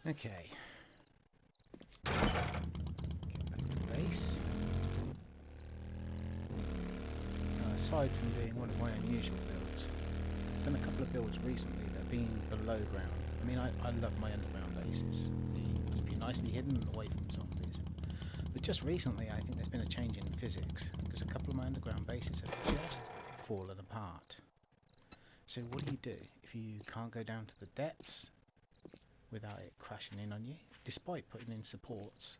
Okay. Get back to base. Now, aside from being one of my unusual builds, I've done a couple of builds recently that have been below ground. I mean, I love my underground bases. They keep you nicely hidden and away from zombies. But just recently, I think there's been a change in physics, because a couple of my underground bases have just fallen apart. So what do? If you can't go down to the depths without it crashing in on you? Despite putting in supports,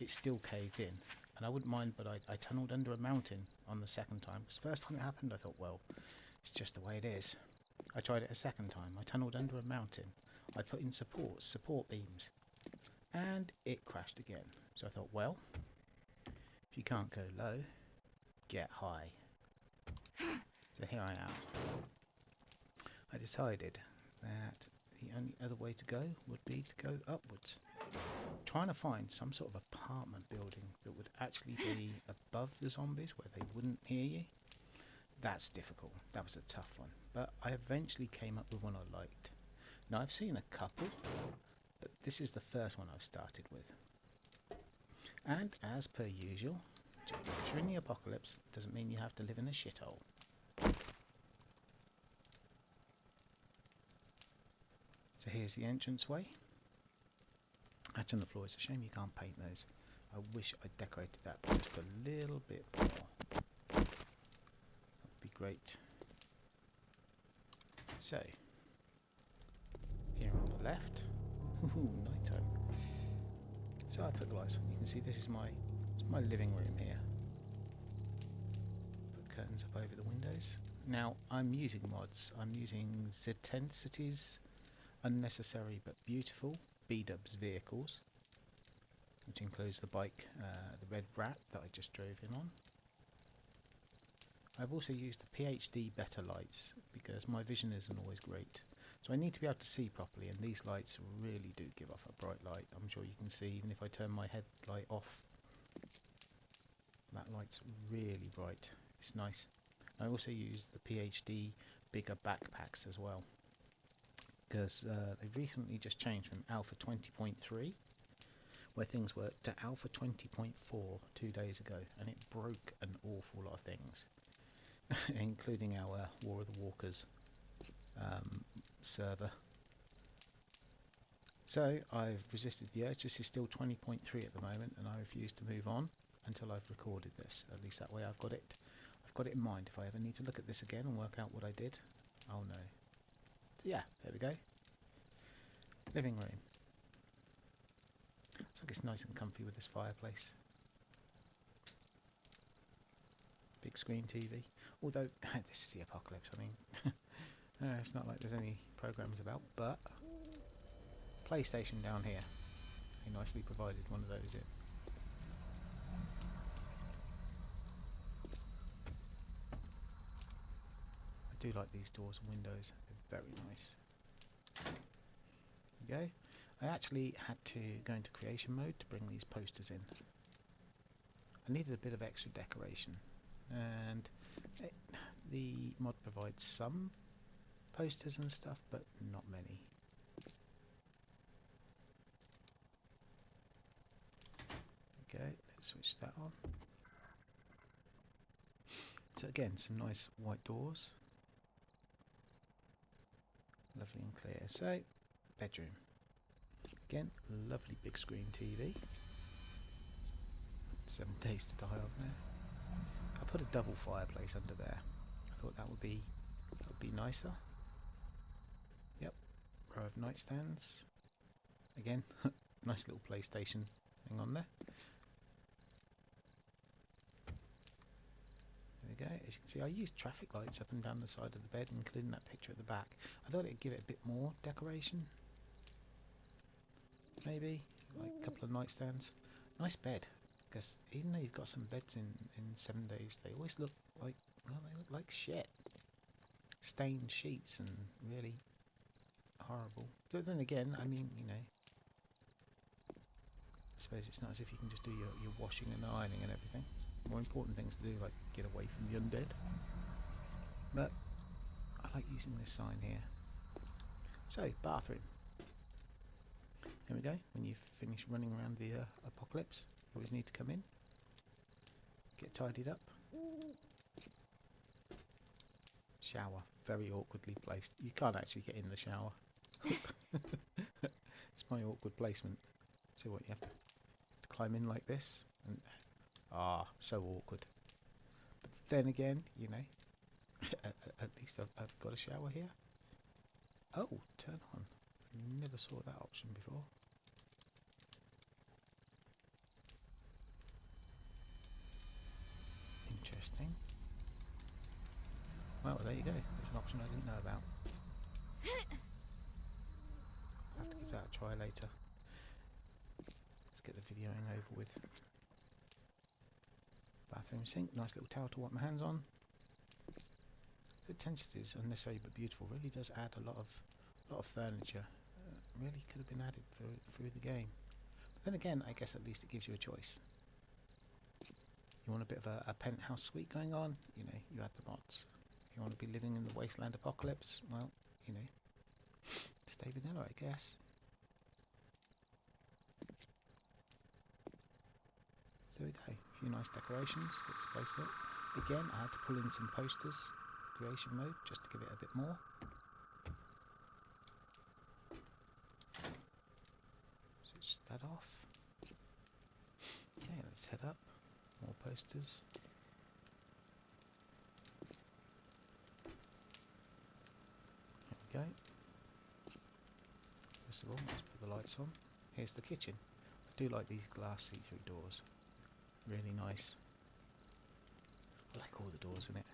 it still caved in. And I wouldn't mind, but I tunnelled under a mountain on the second time. Because the first time it happened, I thought, well, it's just the way it is. I tried it a second time. I tunnelled under a mountain. I put in supports, support beams, and it crashed again. So I thought, well, if you can't go low, get high. So here I am. I decided that the only other way to go would be to go upwards. Trying to find some sort of apartment building that would actually be above the zombies where they wouldn't hear you. That's difficult. That was a tough one. But I eventually came up with one I liked. Now I've seen a couple, but this is the first one I've started with. And as per usual, just because you're in the apocalypse doesn't mean you have to live in a shithole. So here's the entranceway. Hatch on the floor. It's a shame you can't paint those. I wish I decorated that just a little bit more. That would be great. So, here on the left, night time. So I put the lights on. You can see this is my living room here. Put curtains up over the windows. Now I'm using mods. I'm using ztensitys, Unnecessary but Beautiful Bdubs vehicles, which includes the bike, the red rat that I just drove in on. I've also used the PhD better lights because my vision isn't always great, so I need to be able to see properly, and these lights really do give off a bright light. I'm sure you can see even if I turn my headlight off, that light's really bright. It's nice. I also use the PhD bigger backpacks as well, because they've recently just changed from Alpha 20.3, where things were, to Alpha 20.4 2 days ago, and it broke an awful lot of things, including our War of the Walkers server. So I've resisted the urge. This is still 20.3 at the moment, and I refuse to move on until I've recorded this. At least that way I've got it in mind. If I ever need to look at this again and work out what I did, I'll know. So yeah, there we go. Living room. Looks like it's nice and comfy with this fireplace. Big screen TV. Although this is the apocalypse. I mean, it's not like there's any programs about, but PlayStation down here. They nicely provided one of those in. I do like these doors and windows. They're very nice. There we go. I actually had to go into creation mode to bring these posters in. I needed a bit of extra decoration, and the mod provides some posters and stuff, but not many. Okay, let's switch that on. So again, some nice white doors, lovely and clear. So, bedroom. Again, lovely big screen TV. 7 Days to Die on there. I put a double fireplace under there. I thought that would be nicer. Yep, row of nightstands. Again, nice little PlayStation thing on there. There we go. As you can see, I used traffic lights up and down the side of the bed, including that picture at the back. I thought it'd give it a bit more decoration. Maybe like a couple of nightstands. Nice bed, because even though you've got some beds in 7 Days, they always look like, well, they look like shit. Stained sheets and really horrible. But then again, I mean, you know, I suppose it's not as if you can just do your washing and ironing and everything. More important things to do, like get away from the undead. But I like using this sign here. So, bathroom. Here we go. When you've finished running around the apocalypse, you always need to come in, get tidied up. Shower, very awkwardly placed. You can't actually get in the shower. It's my awkward placement. So what, you have to climb in like this, and so awkward. But then again, you know, at least I've got a shower here. Oh, turn on. Never saw that option before. Interesting. Well, there you go. There's an option I didn't know about. I'll have to give that a try later. Let's get the videoing over with. Bathroom sink, nice little towel to wipe my hands on. The intensity is unnecessary but beautiful. Really does add a lot of furniture. Really could have been added through the game. But then again, I guess at least it gives you a choice. You want a bit of a penthouse suite going on? You know, you add the mods. If you want to be living in the wasteland apocalypse, well, you know, stay vanilla, I guess. So there we go. A few nice decorations. Let's place that. Again, I had to pull in some posters, creation mode, just to give it a bit more. Switch that off. Okay, let's head up. More posters. There we go. First of all, let's put the lights on. Here's the kitchen. I do like these glass see-through doors. Really nice. I like all the doors in it.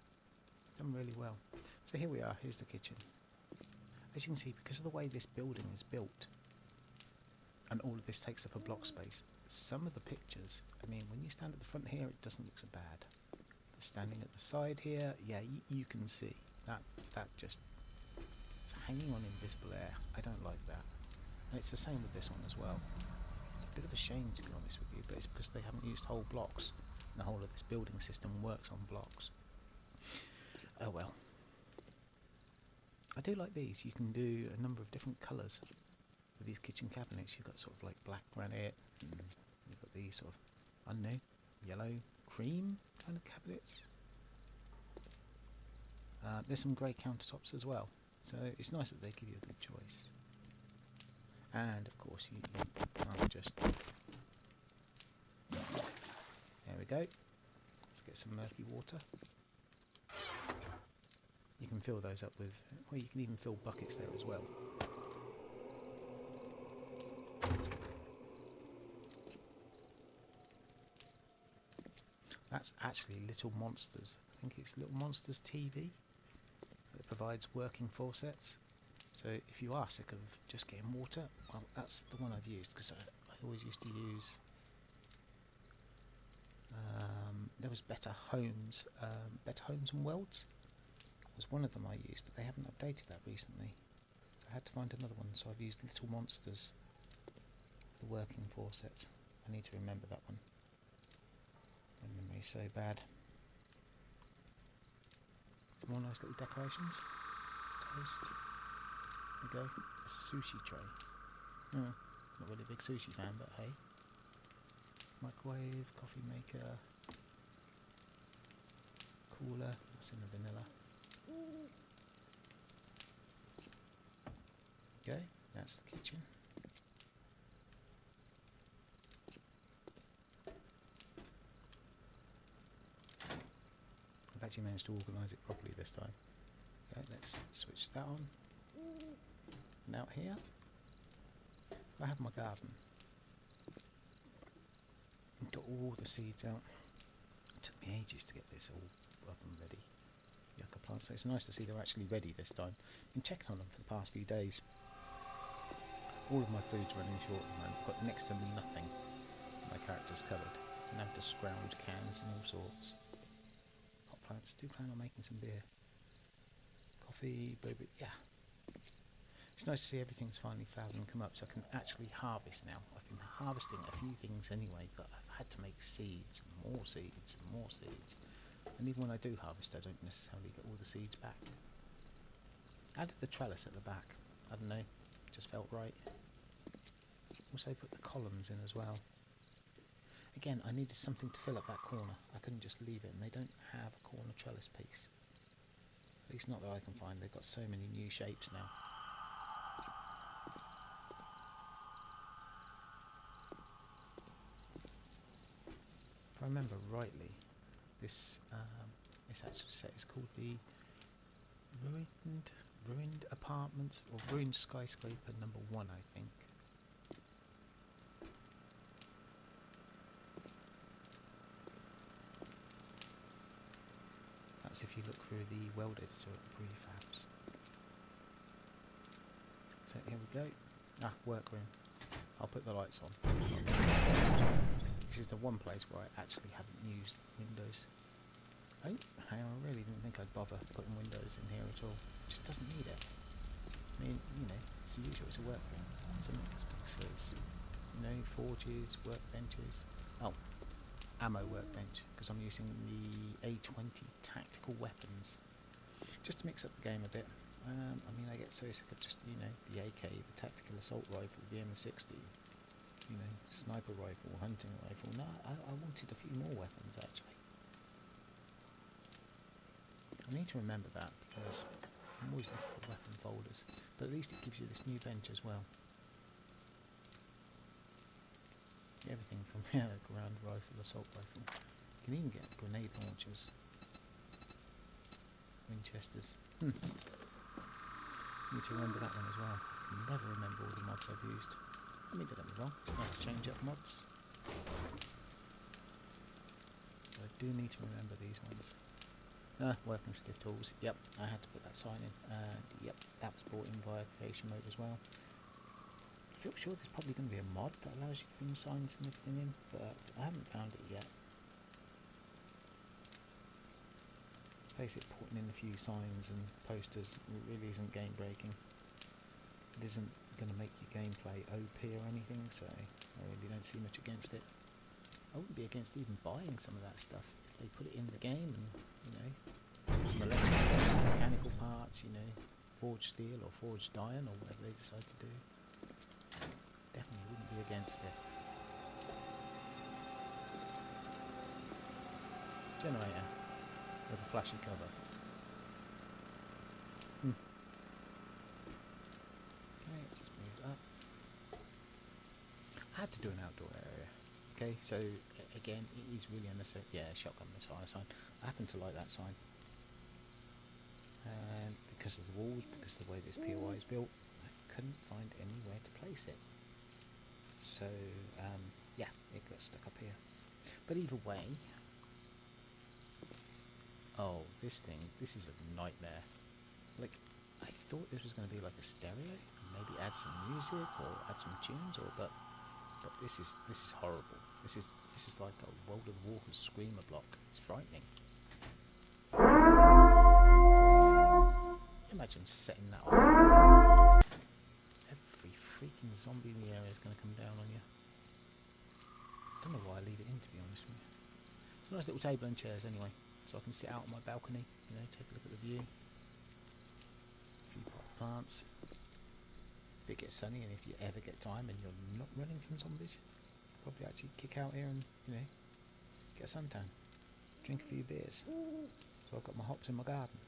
Done really well. So here we are, here's the kitchen. As you can see, because of the way this building is built, and all of this takes up a block space, some of the pictures, I mean, when you stand at the front here, it doesn't look so bad. But standing at the side here, yeah, you can see that just, it's hanging on invisible air. I don't like that. And it's the same with this one as well. It's a bit of a shame, to be honest with you, but it's because they haven't used whole blocks. And the whole of this building system works on blocks. Oh well. I do like these. You can do a number of different colours with these kitchen cabinets. You've got sort of like black granite, and you've got these sort of, I don't know, yellow, cream kind of cabinets. There's some grey countertops as well, so it's nice that they give you a good choice. And of course you can't just, there we go. Let's get some murky water. You can fill those up with, well, you can even fill buckets there as well. That's actually Little Monsters. I think it's Little Monsters TV that provides working faucets. So if you are sick of just getting water, well, that's the one I've used, because I always used to use, there was Better Homes and Welds was one of them I used, but they haven't updated that recently. So I had to find another one, so I've used Little Monsters, the working faucets. I need to remember that one. My memory's so bad. Some more nice little decorations. Toast. There we go. A sushi tray. Not really a big sushi fan, but hey. Microwave, coffee maker, cooler. That's in the vanilla. Okay, that's the kitchen. I've actually managed to organise it properly this time. Okay, let's switch that on. And out here, I have my garden. I've got all the seeds out. It took me ages to get this all up and ready. Yucca plants, so it's nice to see they're actually ready this time. I've been checking on them for the past few days. All of my food's running short at the moment. I've got next to nothing. My character's covered. I'm having to scrounge cans and all sorts. Hot plants. Do plan on making some beer. Coffee, blueberry, yeah. It's nice to see everything's finally flowered and come up, so I can actually harvest now. I've been harvesting a few things anyway, but I've had to make seeds, and more seeds, and more seeds. And even when I do harvest, I don't necessarily get all the seeds back. I added the trellis at the back. I don't know, just felt right. Also put the columns in as well. Again, I needed something to fill up that corner. I couldn't just leave it, and they don't have a corner trellis piece. At least not that I can find. They've got so many new shapes now. If I remember rightly, this actual set is called the Ruined Apartments, or Ruined Skyscraper number 1, I think. That's if you look through the World Editor at the prefabs. So here we go. Ah, workroom. I'll put the lights on. This is the one place where I actually haven't used windows. Oh, hang on, I really didn't think I'd bother putting windows in here at all. It just doesn't need it. I mean, you know, it's usual, it's a workroom. Some mixers, you know, forges, workbenches. Oh, ammo workbench, because I'm using the A20 Tactical weapons. Just to mix up the game a bit. I mean, I get so sick of just, you know, the AK, the Tactical Assault Rifle, the M60, you know, sniper rifle, hunting rifle. No, I wanted a few more weapons, actually. I need to remember that, because I'm always looking for weapon folders. But at least it gives you this new bench as well. Everything from ground rifle, assault rifle. You can even get grenade launchers. Winchesters. Need to remember that one as well. Never remember all the mods I've used. I mean, don't get me wrong, it's nice to change up mods. But I do need to remember these ones. Working stiff tools. Yep, I had to put that sign in. Yep, that was brought in via creation mode as well. I feel sure there's probably going to be a mod that allows you to bring signs and everything in, but I haven't found it yet. Let's face it, putting in a few signs and posters really isn't game breaking. It isn't going to make your gameplay OP or anything, so I really don't see much against it. I wouldn't be against even buying some of that stuff if they put it in the game, and you know, some electrical, some mechanical parts, you know, forged steel or forged iron or whatever they decide to do. Definitely wouldn't be against it. Generator with a flashy cover. Okay, let's move up. I had to do an outdoor area. Okay, so again, it is really unnecessary. Yeah, shotgun missile sign. I happen to like that sign. And because of the walls, because of the way this POI is built, I couldn't find anywhere to place it. So, yeah, it got stuck up here. But either way, oh, this is a nightmare. Like, I thought this was going to be like a stereo, maybe add some music or add some tunes, but this is horrible. This is like a World of Warcraft screamer block. It's frightening. Imagine setting that off. Every freaking zombie in the area is going to come down on you. I don't know why I leave it in, to be honest with you. It's a nice little table and chairs anyway, so I can sit out on my balcony, you know, take a look at the view. A few pot plants. If it gets sunny, and if you ever get time and you're not running from zombies, probably actually kick out here and, you know, get a suntan. Drink a few beers. So I've got my hops in my garden.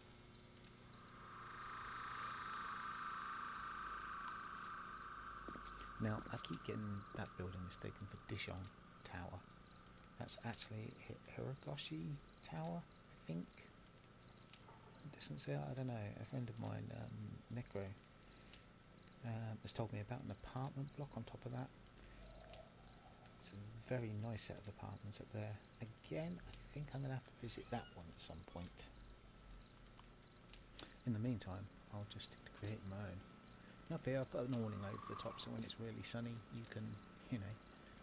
Now, I keep getting that building mistaken for Dishon Tower. That's actually Hirogoshi Tower, I think. It doesn't say, I don't know. A friend of mine, Necro, has told me about an apartment block on top of that. It's a very nice set of apartments up there. Again, I think I'm going to have to visit that one at some point. In the meantime, I'll just stick to creating my own. And up here I've got an awning over the top, so when it's really sunny you can, you know,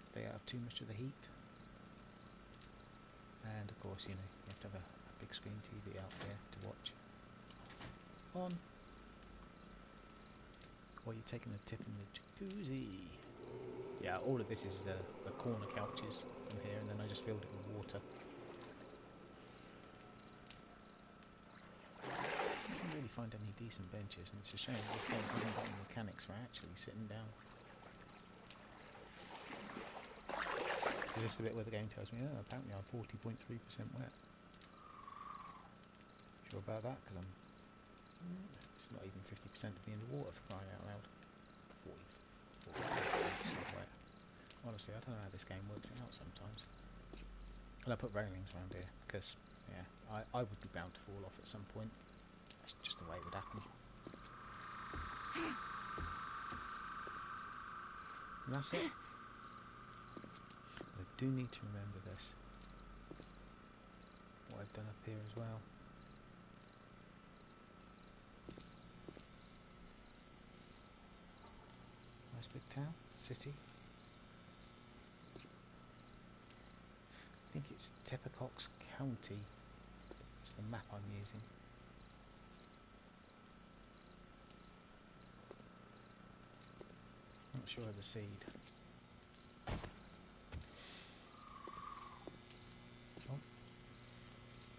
stay out of too much of the heat. And of course, you know, you have to have a big screen TV out there to watch. On. While you're taking a tip in the jacuzzi. Yeah, all of this is the corner couches from here, and then I just filled it with water. I can't really find any decent benches, and it's a shame this game hasn't got any mechanics for actually sitting down. Is this the bit where the game tells me, oh, apparently I'm 40.3% wet? Sure about that? Because it's not even 50% to be in the water, for crying out loud. 40% wet. Honestly, I don't know how this game works it out sometimes. And I put railings around here because, yeah, I would be bound to fall off at some point. That's just the way it would happen. And that's it. I do need to remember this. What I've done up here as well. Nice big town, city. I think it's Teppacox County. It's the map I'm using. Not sure of the seed. Oh.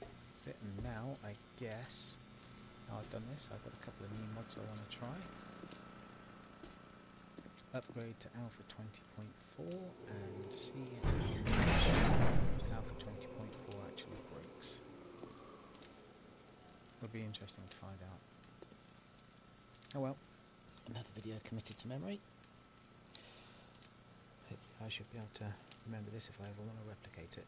That's it, and now I guess now I've done this, I've got a couple of new mods I want to try. Upgrade to Alpha 20.4 and see how much Alpha 20.4 actually breaks. It'll be interesting to find out. Oh well, another video committed to memory. Hopefully I should be able to remember this if I ever want to replicate it.